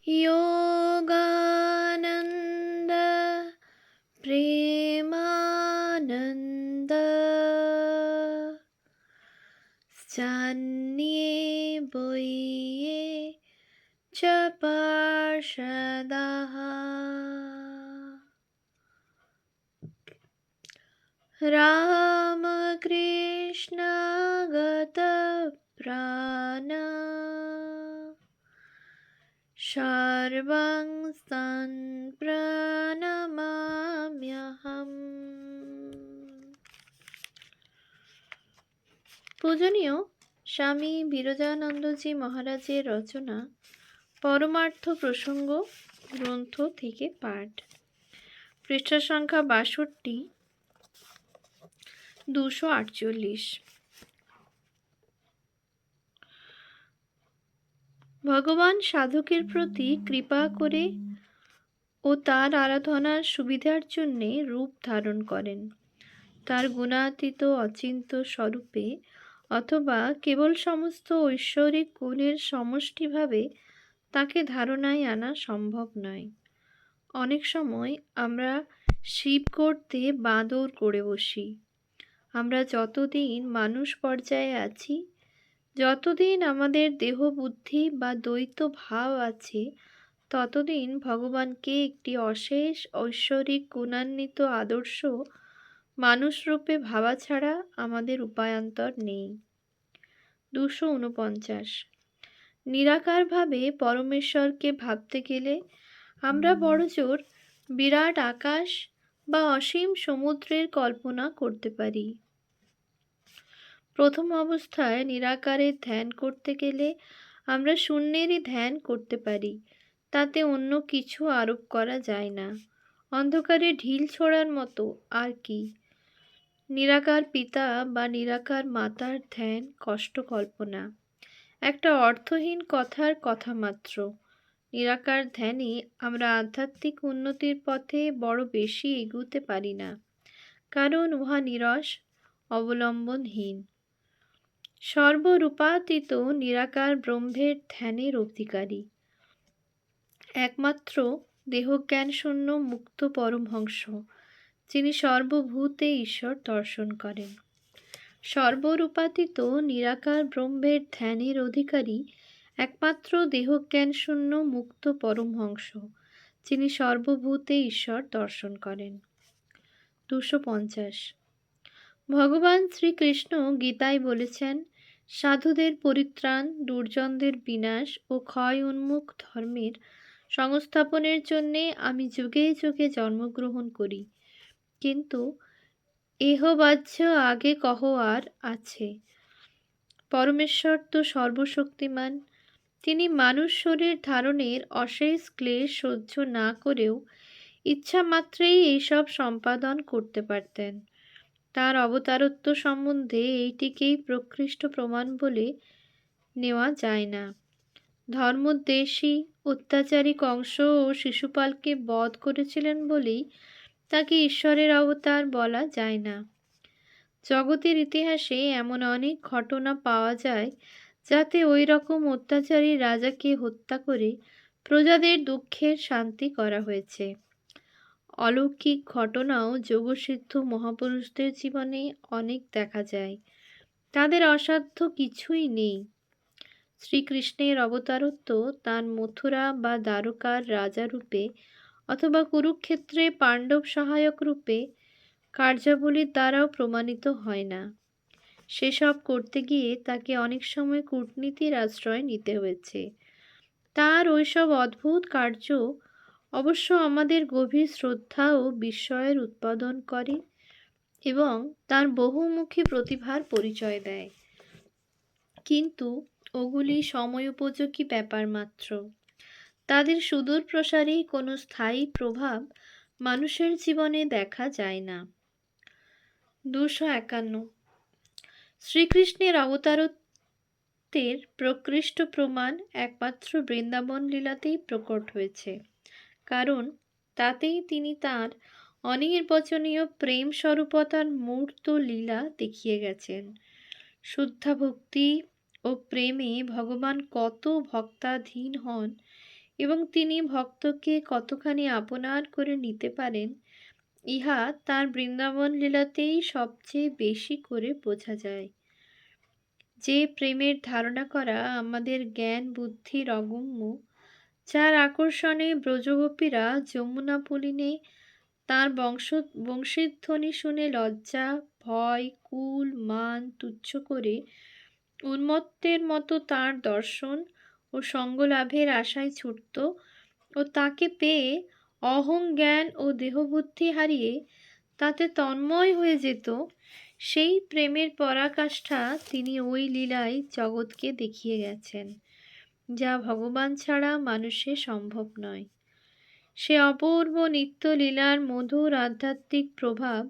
योगानन्द प्रेमानन्द चान्ये बोये च पार्षदाः रामकृष्ण गतप्राण सर्वं प्रणमाम्यहम्। পূজনীয় স্বামী বিরজানন্দজি মহারাজের রচনা পরমার্থ প্রসঙ্গ গ্রন্থ থেকে পাঠ, পৃষ্ঠা সংখ্যা 62, 248। ভগবান সাধকের প্রতি কৃপা করে ও তার আরাধনার সুবিধার জন্যে রূপ ধারণ করেন। তার গুণাতীত অচিন্ত স্বরূপে অথবা কেবল সমস্ত ঐশ্বরিক গুণের সমষ্টিভাবে তাকে ধারণায় আনা সম্ভব নয়। অনেক সময় আমরা শিব করতে বাঁদর করে বসি। আমরা যতদিন মানুষ পর্যায়ে আছি, যতদিন আমাদের দেহ বুদ্ধি বা দ্বৈত ভাব আছে, ততদিন ভগবানকে একটি অশেষ ঐশ্বরিক গুণান্বিত আদর্শ মানুষরূপে ভাবা ছাড়া আমাদের উপায়ান্তর নেই। 249। নিরাকারভাবে পরমেশ্বরকে ভাবতে গেলে আমরা বড়জোর বিরাট আকাশ বা অসীম সমুদ্রের কল্পনা করতে পারি। প্রথম অবস্থায় নিরাকারের ধ্যান করতে গেলে আমরা শূন্যেরই ধ্যান করতে পারি, তাতে অন্য কিছু আরোপ করা যায় না। অন্ধকারে ঢিল ছোড়ার মতো আর কি। নিরাকার পিতা বা নিরাকার মাতার ধ্যান কষ্ট কল্পনা, একটা অর্থহীন কথার কথা মাত্র। নিরাকার ধ্যানে আমরা আধ্যাত্মিক উন্নতির পথে বড় বেশি এগুতে পারি না, কারণ উহা নিরস, অবলম্বনহীন। সর্বরূপাতীত নিরাকার ব্রহ্মের ধ্যানের অধিকারী একমাত্র দেহজ্ঞান শূন্য মুক্ত পরমহংস, যিনি সর্বভূতে ঈশ্বর দর্শন করেন। সর্বরূপাতীত নিরাকার ব্রহ্মের ধ্যানের অধিকারী একমাত্র দেহজ্ঞান শূন্য মুক্ত পরমহংস, যিনি সর্বভূতে ঈশ্বর দর্শন করেন। 250। ভগবান শ্রীকৃষ্ণ গীতায় বলেছেন, সাধুদের পরিত্রাণ, দুর্জনদের বিনাশ ও ক্ষয় উন্মুখ ধর্মের সংস্থাপনের জন্যে আমি যুগে যুগে জন্মগ্রহণ করি, কিন্তু এহবাহ্য আগে কহ আর আছে। পরমেশ্বর তো সর্বশক্তিমান। তিনি মানুষ শরীর ধারণের অশেষ ক্লেশ সহ্য না করেও ইচ্ছা মাত্রেই এইসব সম্পাদন করতে পারতেন। তার অবতারত্ব সম্বন্ধে এইটিকেই প্রকৃষ্ট প্রমাণ বলে নেওয়া যায় না। ধর্মদ্বেষী অত্যাচারী কংস ও শিশুপালকে বধ করেছিলেন বলেই তাকে ঈশ্বরের অবতার বলা যায় না। জগতের ইতিহাসে এমন অনেক ঘটনা পাওয়া যায় যাতে ওই রকম অত্যাচারী রাজাকে হত্যা করে প্রজাদের দুঃখের শান্তি করা হয়েছে। অলৌকিক ঘটনাও যোগসিদ্ধ মহাপুরুষদের জীবনে অনেক দেখা যায়। তাদের অসাধ্য কিছুই নেই। শ্রীকৃষ্ণের অবতারত্ব তার মথুরা বা দ্বারকার রাজা রূপে অথবা কুরুক্ষেত্রে পাণ্ডব সহায়ক রূপে কার্যাবলীর দ্বারাও প্রমাণিত হয় না। সেসব করতে গিয়ে তাকে অনেক সময় কূটনীতির আশ্রয় নিতে হয়েছে। তার ওইসব অদ্ভুত কার্য অবশ্য আমাদের গভীর শ্রদ্ধা ও বিস্ময়ের উৎপাদন করে এবং তার বহুমুখী প্রতিভার পরিচয় দেয়, কিন্তু ওগুলি সময়োপযোগী ব্যাপার মাত্র। তাদের সুদূর প্রসারী কোনো স্থায়ী প্রভাব মানুষের জীবনে দেখা যায় না। 251। শ্রীকৃষ্ণের অবতারত্বের প্রকৃষ্ট প্রমাণ একমাত্র বৃন্দাবন লীলাতেই প্রকট হয়েছে, কারণ তাতেই তিনি তাঁর অনির্বচনীয় প্রেম স্বরূপতার মূর্ত লীলা দেখিয়ে গেছেন। শুদ্ধা ভক্তি ও প্রেমে ভগবান কত ভক্তাধীন হন, এবং তিনি ভক্তকে কতখানি আপনার করে নিতে পারেন, ইহা তার বৃন্দাবন লীলাতেই সবচেয়ে বেশি করে বোঝা যায়। যে প্রেমের ধারণা করা আমাদের জ্ঞান বুদ্ধির অগম্য, যার আকর্ষণে ব্রজগোপীরা যমুনা পুলিনে তাঁর বংশীধ্বনি শুনে লজ্জা, ভয়, কুল, মান তুচ্ছ করে উন্মত্তের মতো তাঁর দর্শন ও সঙ্গলাভের আশায় ছুটত, ও তাকে পেয়ে অহং জ্ঞান ও দেহবুদ্ধি হারিয়ে তাতে তন্ময় হয়ে যেত, সেই প্রেমের পরাকাষ্ঠা তিনি ওই লীলায় জগৎকে দেখিয়ে গেছেন, যা ভগবান ছাড়া মানুষের সম্ভব নয়। সে অপূর্ব নিত্য লীলার মধুর আধ্যাত্মিক প্রভাব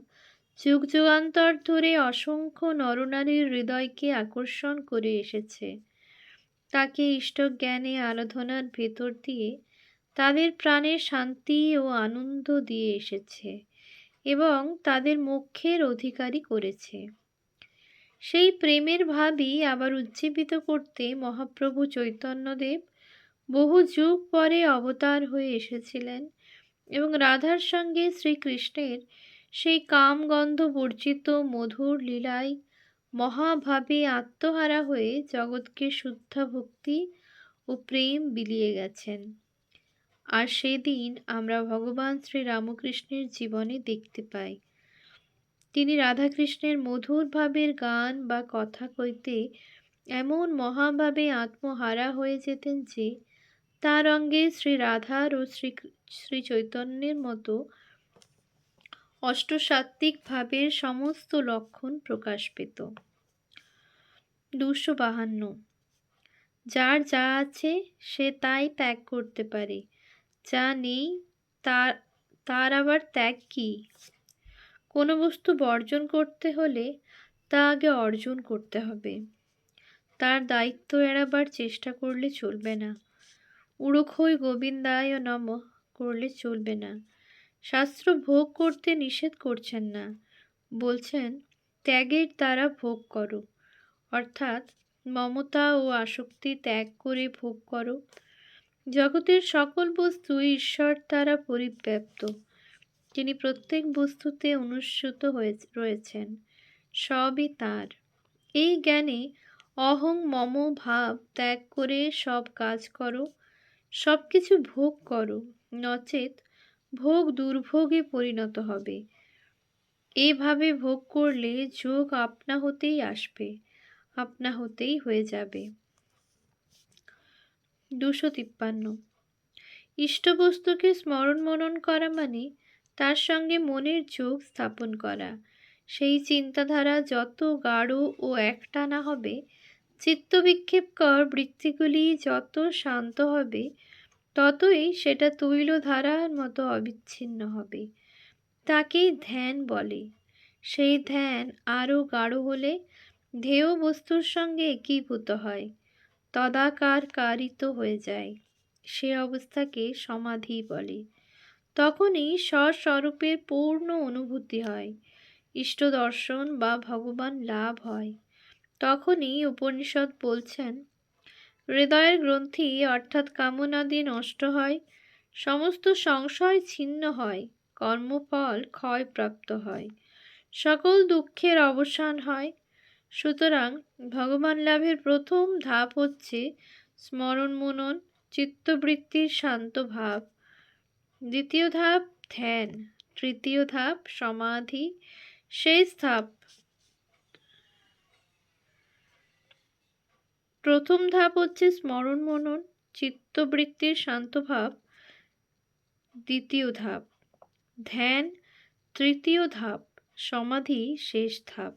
যুগ যুগান্তর ধরে অসংখ্য নরনারীর হৃদয়কে আকর্ষণ করে এসেছে, তাকে ইষ্টজ্ঞানে আরাধনার ভেতর দিয়ে তাদের প্রাণে শান্তি ও আনন্দ দিয়ে এসেছে এবং তাদের মোক্ষের অধিকারী করেছে। সেই প্রেমের ভাবই আবার উজ্জীবিত করতে মহাপ্রভু চৈতন্যদেব বহু যুগ পরে অবতার হয়ে এসেছিলেন এবং রাধার সঙ্গে শ্রীকৃষ্ণের সেই কামগন্ধ বর্জিত মধুর লীলায় মহাভাবে আত্মহারা হয়ে জগৎকে শুদ্ধ ভক্তি ও প্রেম বিলিয়ে গেছেন। আর সেদিন আমরা ভগবান শ্রী রামকৃষ্ণের জীবনে দেখতে পাই, তিনি রাধাকৃষ্ণের মধুর ভাবের গান বা কথা কইতে এমন মহাভাবে আত্মহারা হয়ে যেতেন যে তার অঙ্গে শ্রী রাধার ও শ্রী চৈতন্যের মতো অষ্টসাত্ত্বিক ভাবের সমস্ত লক্ষণ প্রকাশ পেত। 252। যার যা আছে সে তাই ত্যাগ করতে পারে, যা নেই তার তার আবার ত্যাগ কি? কোনো বস্তু বর্জন করতে হলে তা আগে অর্জন করতে হবে। তার দায়িত্ব এড়াবার চেষ্টা করলে চলবে না। উড়োখই গোবিন্দায় নমঃ করলে চলবে না। শাস্ত্র ভোগ করতে নিষেধ করছেন না, বলছেন ত্যাগের দ্বারা ভোগ করো, অর্থাৎ মমতা ও আসক্তি ত্যাগ করে ভোগ করো। জগতের সকল বস্তু ঈশ্বর দ্বারা পরিব্যাপ্ত, তিনি প্রত্যেক বস্তুতে অনুস্যূত হয়ে রয়েছেন, সবই তাঁর। এই জ্ঞানে অহং মম ভাব ত্যাগ করে সব কাজ করো, সব কিছু ভোগ করো, নচেত ভোগ দুর্ভোগে পরিণত হবে। এভাবে ভোগ করলে যোগ আপনা হতেই আসবে, আপনা হতেই হয়ে যাবে। 253। ইষ্টবস্তুকে স্মরণ মনন করা মানে তার সঙ্গে মনের যোগ স্থাপন করা। সেই চিন্তাধারা যত গাঢ় ও একটানা হবে, চিত্তবিক্ষেপকর বৃত্তিগুলি যত শান্ত হবে, ততই সেটা তৈলধারার মতো অবিচ্ছিন্ন হবে। তাকেই ধ্যান বলে। সেই ধ্যান আরও গাঢ় হলে ধ্যেয় বস্তুর সঙ্গে একীভূত হয়, তদাকার কারিত হয়ে যায়। সে অবস্থাকে সমাধি বলে। তখনই স্বস্বরূপের পূর্ণ অনুভূতি হয়, ইষ্ট দর্শন বা ভগবান লাভ হয়। তখনই উপনিষদ বলছেন, হৃদয়ের গ্রন্থি অর্থাৎ কামনাদি নষ্ট হয়, সমস্ত সংশয় ছিন্ন হয়, কর্মফল ক্ষয়প্রাপ্ত হয়, সকল দুঃখের অবসান হয়। সুতরাং ভগবান লাভের প্রথম ধাপ হচ্ছে স্মরণ মনন, চিত্তবৃত্তির শান্ত ভাব। দ্বিতীয় ধাপ ধ্যান, তৃতীয় ধাপ সমাধি, শেষ ধাপ। প্রথম ধাপ হচ্ছে স্মরণ মনন, চিত্তবৃত্তির শান্ত ভাব। দ্বিতীয় ধাপ ধ্যান, তৃতীয় ধাপ সমাধি, শেষ ধাপ।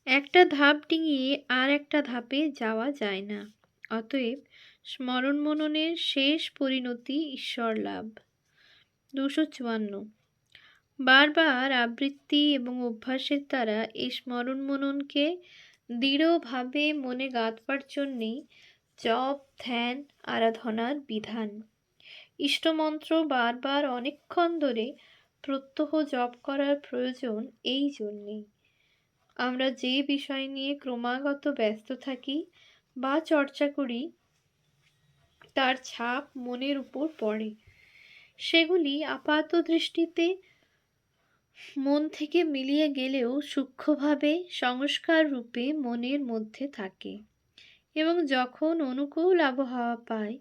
একটা ধাপ ডিঙিয়ে আর একটা ধাপে যাওয়া যায় না। অতএব স্মরণ মননের শেষ পরিণতি ঈশ্বর লাভ। 254। বারবার আবৃত্তি এবং অভ্যাসের দ্বারা এই স্মরণ মননকে দৃঢ়ভাবে মনে গাঁথবার জন্যেই জপ, ধ্যান, আরাধনার বিধান। ইষ্টমন্ত্র বারবার অনেকক্ষণ ধরে প্রত্যহ জপ করার প্রয়োজন এই জন্যেই। আমরা যে বিষয় নিয়ে ক্রমাগত ব্যস্ত থাকি বা চর্চা করি, তার ছাপ মনের উপর পড়ে। সেগুলি আপাত দৃষ্টিতে মন থেকে মিলিয়ে গেলেও সূক্ষ্মভাবে সংস্কার রূপে মনের মধ্যে থাকে এবং যখন অনুকূল আবহাওয়া পায়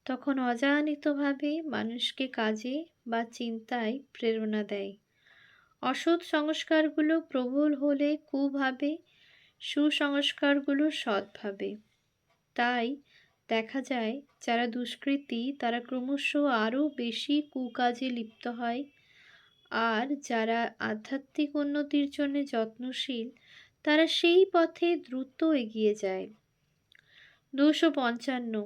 তখন অজানিতভাবে মানুষকে কাজে বা চিন্তায় প্রেরণা দেয়। অসৎ সংস্কারগুলো প্রবল হলে কুভাবে, সুসংস্কারগুলো সৎভাবে। তাই দেখা যায় যারা দুষ্কৃতী তারা ক্রমশ আরও বেশি কুকাজে লিপ্ত হয়, আর যারা আধ্যাত্মিক উন্নতির জন্য যত্নশীল তারা সেই পথে দ্রুত এগিয়ে যায়। 255।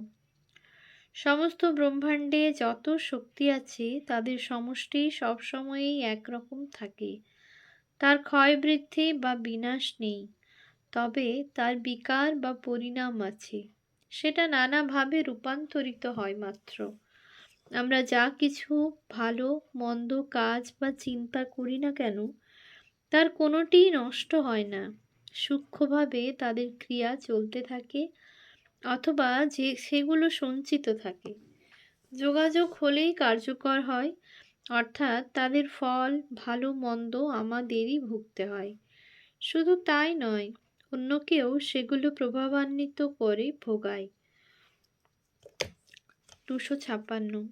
সমস্ত ব্রহ্মাণ্ডে যত শক্তি আছে তাদের সমষ্টি সবসময়ই একরকম থাকে। তার ক্ষয় বৃদ্ধি বা বিনাশ নেই, তবে তার বিকার বা পরিণাম আছে। সেটা নানাভাবে রূপান্তরিত হয় মাত্র। আমরা যা কিছু ভালো মন্দ কাজ বা চিন্তা করি না কেন তার কোনোটিই নষ্ট হয় না। সূক্ষ্মভাবে তাদের ক্রিয়া চলতে থাকে অথবা সেগুলো সঞ্চিত থাকে। যোগাযোগ হলেই কার্যকর হয়, অর্থাৎ তাদের ফল ভালো মন্দ আমাদেরই ভুগতে হয়। শুধু তাই নয়, অন্যকেও সেগুলো প্রভাবান্বিত করে ভোগায়। 256।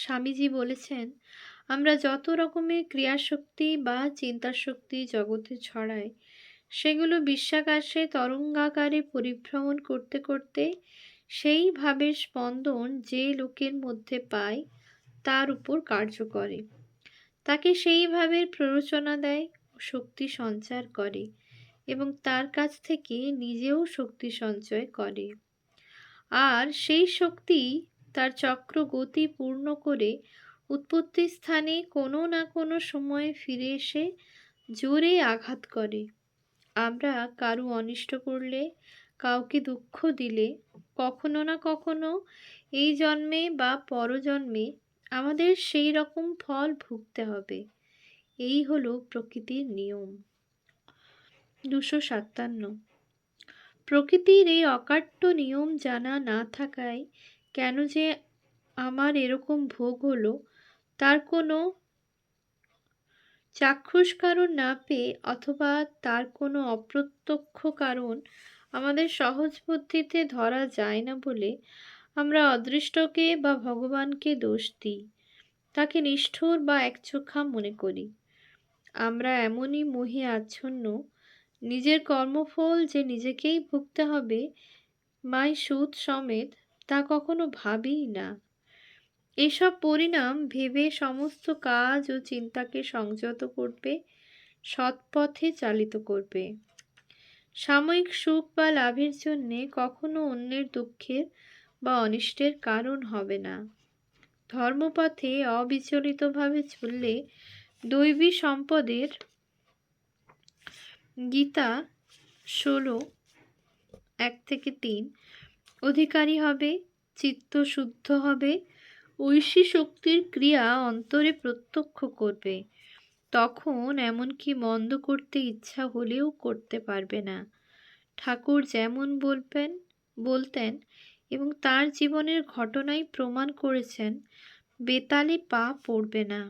স্বামীজি বলেছেন, আমরা যত রকমের ক্রিয়াশক্তি বা চিন্তাশক্তি জগতে ছড়াই সেগুলো বিশ্বাকাশে তরঙ্গাকারে পরিভ্রমণ করতে করতে সেই ভাবের স্পন্দন যে লোকের মধ্যে পায় তার উপর কার্য করে, তাকে সেই ভাবের প্ররোচনা দেয় ও শক্তি সঞ্চার করে এবং তার কাছ থেকে নিজেও শক্তি সঞ্চয় করে। আর সেই শক্তি তার চক্র গতি পূর্ণ করে উৎপত্তি স্থানে কোনো না কোনো সময়ে ফিরে এসে জোরে আঘাত করে। আমরা কারু অনিষ্ট করলে, কাউকে দুঃখ দিলে কখনো না কখনো এই জন্মে বা পরজন্মে আমাদের সেই রকম ফল ভুগতে হবে। এই হলো প্রকৃতির নিয়ম। 257। প্রকৃতির এই অকাট্য নিয়ম জানা না থাকায় কেন যে আমার এরকম ভোগ হলো তার কোনো চাক্ষুষ কারণ না পেয়ে অথবা তার কোনো অপ্রত্যক্ষ কারণ আমাদের সহজ বুদ্ধিতে ধরা যায় না বলে আমরা অদৃষ্টকে বা ভগবানকে দোষ দিই, তাকে নিষ্ঠুর বা একচোখা মনে করি। আমরা এমনই মোহে আচ্ছন্ন, নিজের কর্মফল যে নিজেকেই ভুগতে হবে মাই সুদ সমেত তা কখনো ভাবিই না। এসব পরিণাম ভেবে সমস্ত কাজ ও চিন্তাকে সংযত করবে, সৎপথে চালিত করবে। সাময়িক সুখ বা লাভের জন্যে কখনো অন্যের দুঃখের বা অনিষ্টের কারণ হবে না। ধর্মপথে অবিচলিতভাবে চললে দৈবী সম্পদের গীতা 16:1-3 অধিকারী হবে, চিত্ত শুদ্ধ হবে, ঐশী শক্তির ক্রিয়া অন্তরে প্রত্যক্ষ করবে। তখন এমনকি মন্দ করতে ইচ্ছা হলেও করতে পারবে না। ঠাকুর যেমন বলতেন এবং তার জীবনের ঘটনাই প্রমাণ করেছেন, বেতালে পা পড়বে না।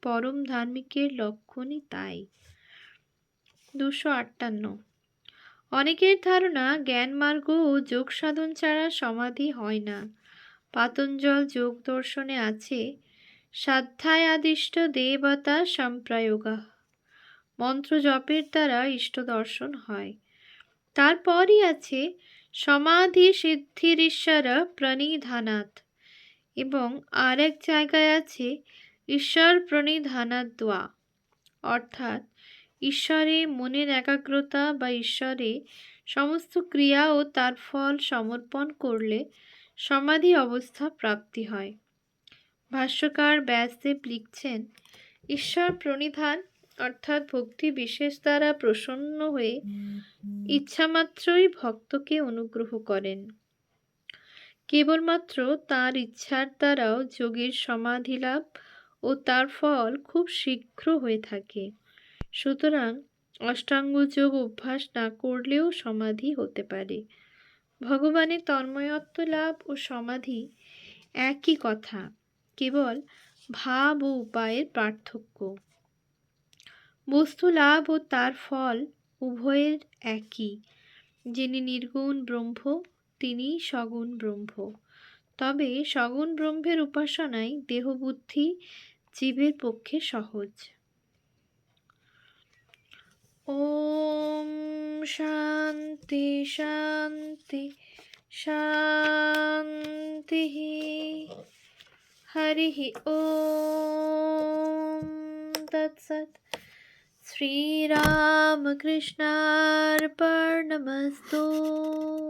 পরম ধার্মিকের লক্ষণই তাই। 258। অনেকের ধারণা জ্ঞান মার্গ ও যোগ সাধন ছাড়া সমাধি হয় না। পাতঞ্জল যোগ দর্শনে আছে সাধ্যায় আদিষ্ট দেবতা সম্প্রয়োগা, মন্ত্র জপের দ্বারা ইষ্ট দর্শন হয়। তারপরই আছে সমাধি সিদ্ধির প্রণিধানাৎ, এবং আর এক জায়গায় আছে ঈশ্বর প্রণিধানাদ্বা, অর্থাৎ ঈশ্বরে মনের একাগ্রতা বা ঈশ্বরে সমস্ত ক্রিয়া ও তার ফল সমর্পণ করলে সমাধি অবস্থা প্রাপ্তি হয়। ভাষ্যকার ব্যাসদেব লিখছেন, ঈশ্বর প্রণিধান অর্থাৎ ভক্তি বিশেষ দ্বারা প্রসন্ন হয়ে ইচ্ছামাত্রই ভক্তকে অনুগ্রহ করেন। কেবলমাত্র তাঁর ইচ্ছার দ্বারাও যোগীর সমাধি লাভ ও তার ফল খুব শীঘ্র হয়ে থাকে। সুতরাং অষ্টাঙ্গ যোগ অভ্যাস না করলেও সমাধি হতে পারে। ভগবানের তন্ময়ত্ব লাভ ও সমাধি একই কথা, কেবল ভাব ও উপায়ের পার্থক্য। বস্তু লাভ ও তার ফল উভয়ের একই। যিনি নির্গুণ ব্রহ্ম, তিনি সগুণ ব্রহ্ম। তবে সগুণ ব্রহ্মের উপাসনায় দেহবুদ্ধি জীবের পক্ষে সহজ। ওম শান্তি শান্তি শান্তি। হরি ওম তৎসৎ। শ্রীরামকৃষ্ণার্পণমস্তু।